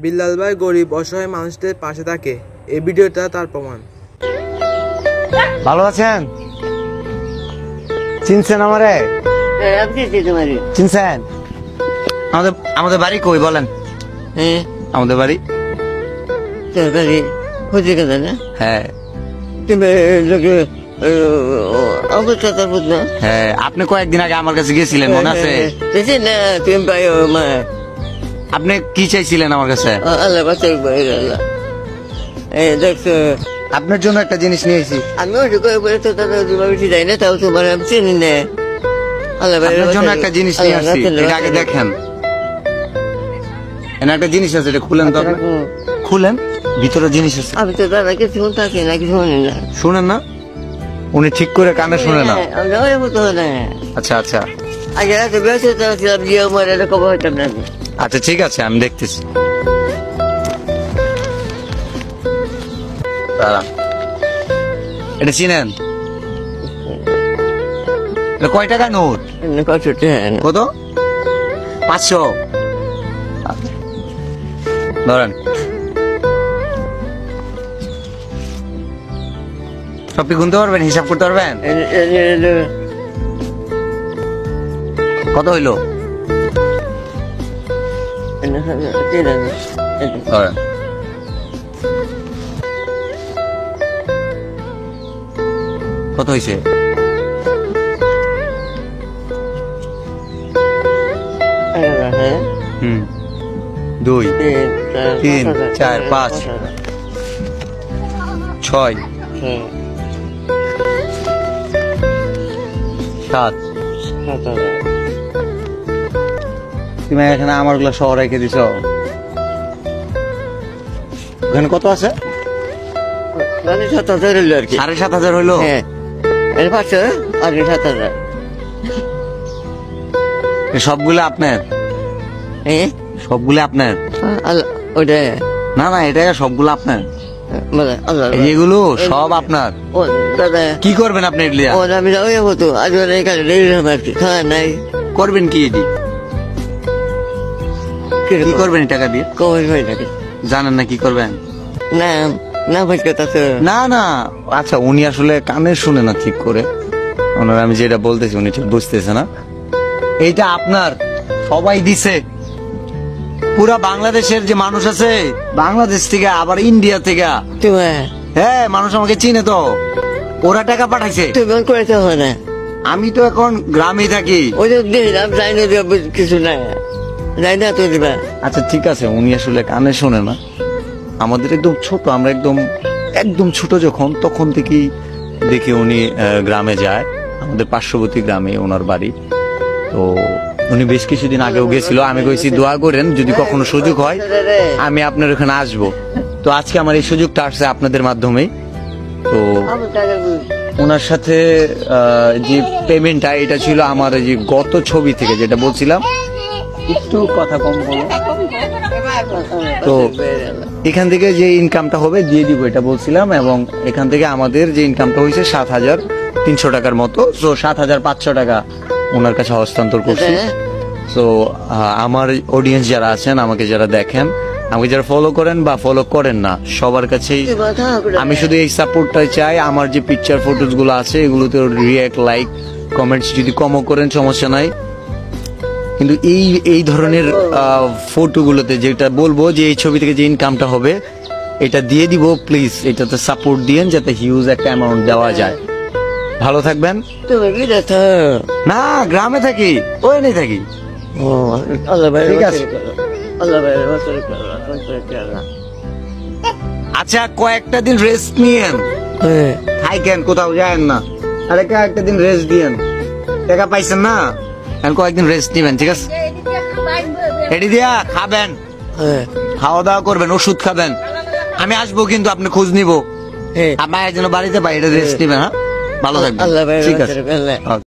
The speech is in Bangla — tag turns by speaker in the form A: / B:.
A: বিল্লাল ভাই গরিব অসহায় মানুষদের পাশে থাকে, এই ভিডিওটা তার প্রমাণ।
B: ভালো আছেন? চিনছেন আমারে? চিনছেন? আমাদের বাড়ি কই বলেন? আমাদের বাড়ি হ্যাঁ হ্যাঁ, আপনি কয়েকদিন আগে আমার কাছে গেছিলেন, মনে আছে? আপনি কি চাইছিলেন আমার কাছে? আপনার জন্য একটা জিনিস নিয়েছি। আপনার জন্য একটা জিনিস নিয়ে আসছি, এটা আগে দেখেন। একটা জিনিস আছে, এটা খুলেন তো, খুলেন, ভিতরে জিনিস আছে।
C: আমি তো দাদা কিছু থাকি না, কিছু শুনি না।
B: শুনেন না? উনি ঠিক করে কানে শুনে না। আচ্ছা আচ্ছা আচ্ছা, ঠিক আছে, আমি দেখতেছি। এটা চিনেন? কয় টাকা নোট? কত? 500। ধরেন, সব কি গুনতে পারবেন, হিসাব করতে পারবেন? কত হইল? কত হয়েছে? 2 3 4 5 6 7। তুমি এখানে আমার গুলা শহর রেখে দিছ, ওখানে কত আছে?
C: 7,000 হইলো আর কি।
B: 7,500 হইলো?
C: হ্যাঁ, 7,000।
B: সবগুলো আপনার? সবগুলো আপনার?
C: ওইটা
B: না না, এটা সবগুলো আপনার, এগুলো সব আপনার। কি করবেন আপনি?
C: আমি নাই
B: করবেন কি? কি করবেন টাকা দিয়ে? জানেন না কি করবেন?
C: না না
B: না না, আচ্ছা, উনি আসলে কানে শুনে না ঠিক করে, ওনার আমি যেটা বলতেছি উনি ঠিক বুঝতেছে না। এইটা আপনার, সবাই দিছে। পুরা বাংলাদেশের যে মানুষ আছে, বাংলাদেশ থেকে আবার ইন্ডিয়া থেকে, হ্যাঁ, মানুষ আমাকে চিনে তো, ওরা টাকা পাঠাইছে। আমি তো এখন গ্রামে থাকি।
C: কিছু নাই,
B: আচ্ছা ঠিক আছে, উনি আসলে কানে শোনে না। আমাদের একদম ছোট, আমরা একদম ছোট যখন, তখন থেকেই দেখি উনি গ্রামে যায়, আমাদের পার্শ্ববর্তী গ্রামে ওনার বাড়ি। তো উনি বেশ কিছুদিন আগেও গেছিল, আমি কইছি দোয়া করেন যদি কখনো সুযোগ হয় আমি আপনার ওখানে আসবো। তো আজকে আমার এই সুযোগটা আসছে আপনাদের মাধ্যমেই। তো ওনার সাথে যে পেমেন্টটা, এটা ছিল আমার যে গত ছবি থেকে যেটা বলছিলাম, একটু কথা কম বলো। তো এখান থেকে যে ইনকামটা হবে দিয়ে দিব, এটা বলছিলাম। এবং এখান থেকে আমাদের যে ইনকামটা হয়েছে 7,300 টাকার মতো, তো 7,500 টাকা ওনার কাছে হস্তান্তর করছি। তো আমার অডিয়েন্স যারা আছেন, আমাকে যারা দেখেন, আমাকে যারা ফলো করেন বা ফলো করেন না, সবার কাছেই আমি শুধু এই সাপোর্টটাই চাই। আমার যে পিকচার ফটোস গুলো আছে, এগুলোতে রিঅ্যাক্ট, লাইক, কমেন্টস যদি কমও করেন সমস্যা নাই, কিন্তু এই ধরনের ফটোগুলোতে যেটা বলবো যে এই ছবি থেকে যে ইনকামটা হবে এটা দিয়ে দিব, প্লিজ এটাতে সাপোর্ট দিয়েন যাতে হিউজ একটা অ্যামাউন্ট দেওয়া যায়। ভালো থাকবেন। না, গ্রামে থাকি, ওই নেই থাকি। ঠিক আছে, আচ্ছা, কয়েকটা দিন রেস্ট নিয়েন, থাকেন, কোথাও যায়েন না। আরে কয়েকটা দিন রেস্ট দিয়েন, টাকা পাইছেন না, কয়েকদিন রেস্ট নিবেন, ঠিক আছে? এটি দিয়া খাবেন, খাওয়া দাওয়া করবেন, ওষুধ খাবেন। আমি আসবো কিন্তু আপনি খোঁজ নিবো, আমার যেন বাড়িতে পাই, এটা রেস্ট নিবেন। হ্যাঁ, ভালো থাকবেন, ঠিক আছে।